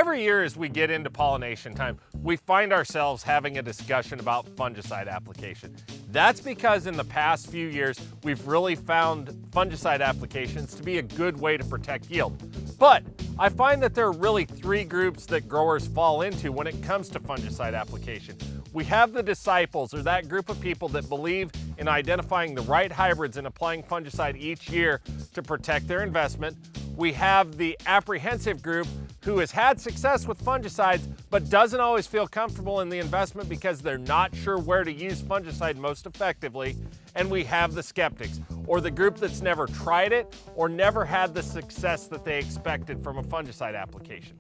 Every year as we get into pollination time, we find ourselves having a discussion about fungicide application. That's because in the past few years, we've really found fungicide applications to be a good way to protect yield. But I find that there are really three groups that growers fall into when it comes to fungicide application. We have the disciples, or that group of people that believe in identifying the right hybrids and applying fungicide each year to protect their investment. We have the apprehensive group who has had success with fungicides but doesn't always feel comfortable in the investment because they're not sure where to use fungicide most effectively. And we have the skeptics, or the group that's never tried it or never had the success that they expected from a fungicide application.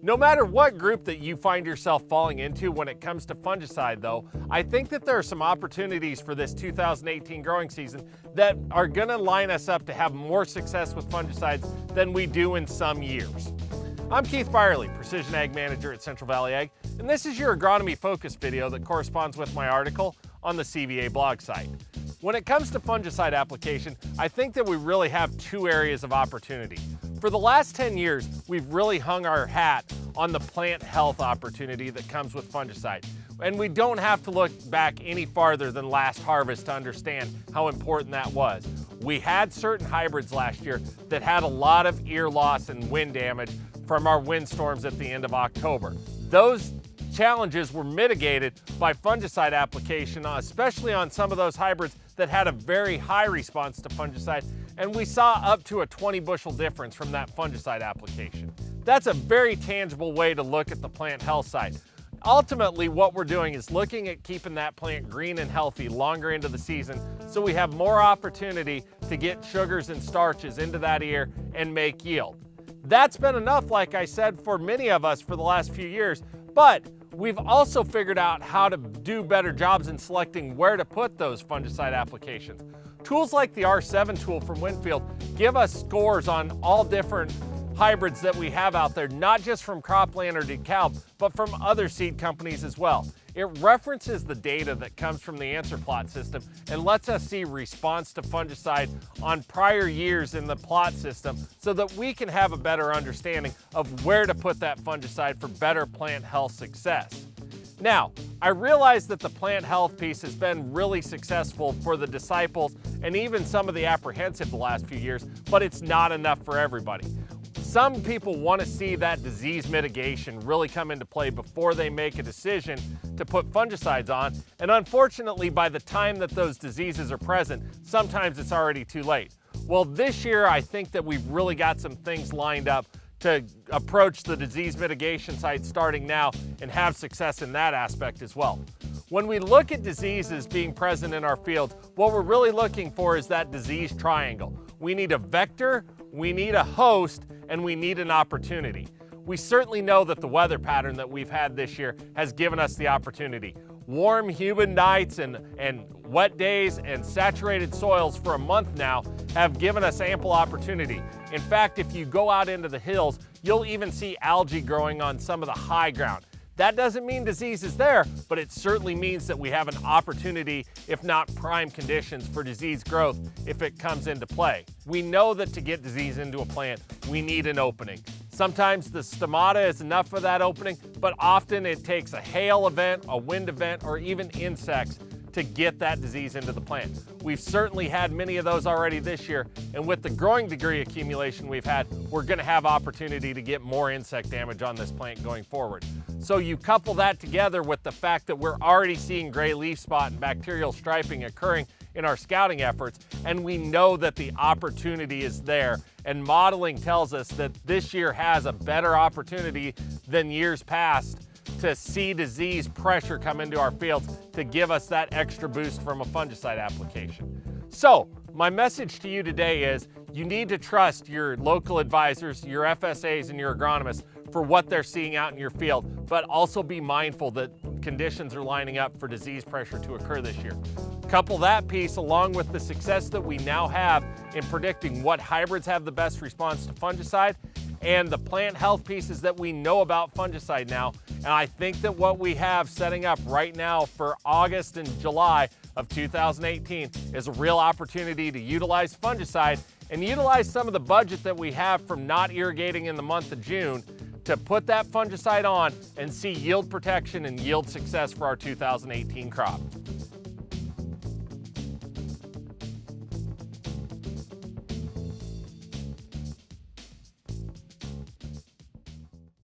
No matter what group that you find yourself falling into when it comes to fungicide though, I think that there are some opportunities for this 2018 growing season that are going to line us up to have more success with fungicides than we do in some years. I'm Keith Byerly, Precision Ag Manager at Central Valley Ag, and this is your agronomy focus video that corresponds with my article on the CVA blog site. When it comes to fungicide application, I think that we really have two areas of opportunity. For the last 10 years, we've really hung our hat on the plant health opportunity that comes with fungicide. And we don't have to look back any farther than last harvest to understand how important that was. We had certain hybrids last year that had a lot of ear loss and wind damage from our windstorms at the end of October. Those challenges were mitigated by fungicide application, especially on some of those hybrids that had a very high response to fungicide, and we saw up to a 20 bushel difference from that fungicide application. That's a very tangible way to look at the plant health side. Ultimately, what we're doing is looking at keeping that plant green and healthy longer into the season so we have more opportunity to get sugars and starches into that ear and make yield. That's been enough, like I said, for many of us for the last few years, but we've also figured out how to do better jobs in selecting where to put those fungicide applications. Tools like the R7 tool from Winfield give us scores on all different hybrids that we have out there, not just from Cropland or DeKalb, but from other seed companies as well. It references the data that comes from the answer plot system and lets us see response to fungicide on prior years in the plot system so that we can have a better understanding of where to put that fungicide for better plant health success. Now, I realize that the plant health piece has been really successful for the disciples and even some of the apprehensive the last few years, but it's not enough for everybody. Some people want to see that disease mitigation really come into play before they make a decision to put fungicides on, and unfortunately by the time that those diseases are present, sometimes it's already too late. Well, this year I think that we've really got some things lined up to approach the disease mitigation side starting now and have success in that aspect as well. When we look at diseases being present in our fields, what we're really looking for is that disease triangle. We need a vector, we need a host, and we need an opportunity. We certainly know that the weather pattern that we've had this year has given us the opportunity. Warm, humid nights and wet days and saturated soils for a month now have given us ample opportunity. In fact, if you go out into the hills, you'll even see algae growing on some of the high ground. That doesn't mean disease is there, but it certainly means that we have an opportunity, if not prime conditions, for disease growth if it comes into play. We know that to get disease into a plant, we need an opening. Sometimes the stomata is enough for that opening, but often it takes a hail event, a wind event, or even insects to get that disease into the plant. We've certainly had many of those already this year, and with the growing degree accumulation we've had, we're going to have opportunity to get more insect damage on this plant going forward. So you couple that together with the fact that we're already seeing gray leaf spot and bacterial striping occurring in our scouting efforts, and we know that the opportunity is there, and modeling tells us that this year has a better opportunity than years past to see disease pressure come into our fields to give us that extra boost from a fungicide application. So my message to you today is you need to trust your local advisors, your FSAs, and your agronomists for what they're seeing out in your field, but also be mindful that conditions are lining up for disease pressure to occur this year. Couple that piece along with the success that we now have in predicting what hybrids have the best response to fungicide and the plant health pieces that we know about fungicide now. And I think that what we have setting up right now for August and July of 2018 is a real opportunity to utilize fungicide and utilize some of the budget that we have from not irrigating in the month of June to put that fungicide on and see yield protection and yield success for our 2018 crop.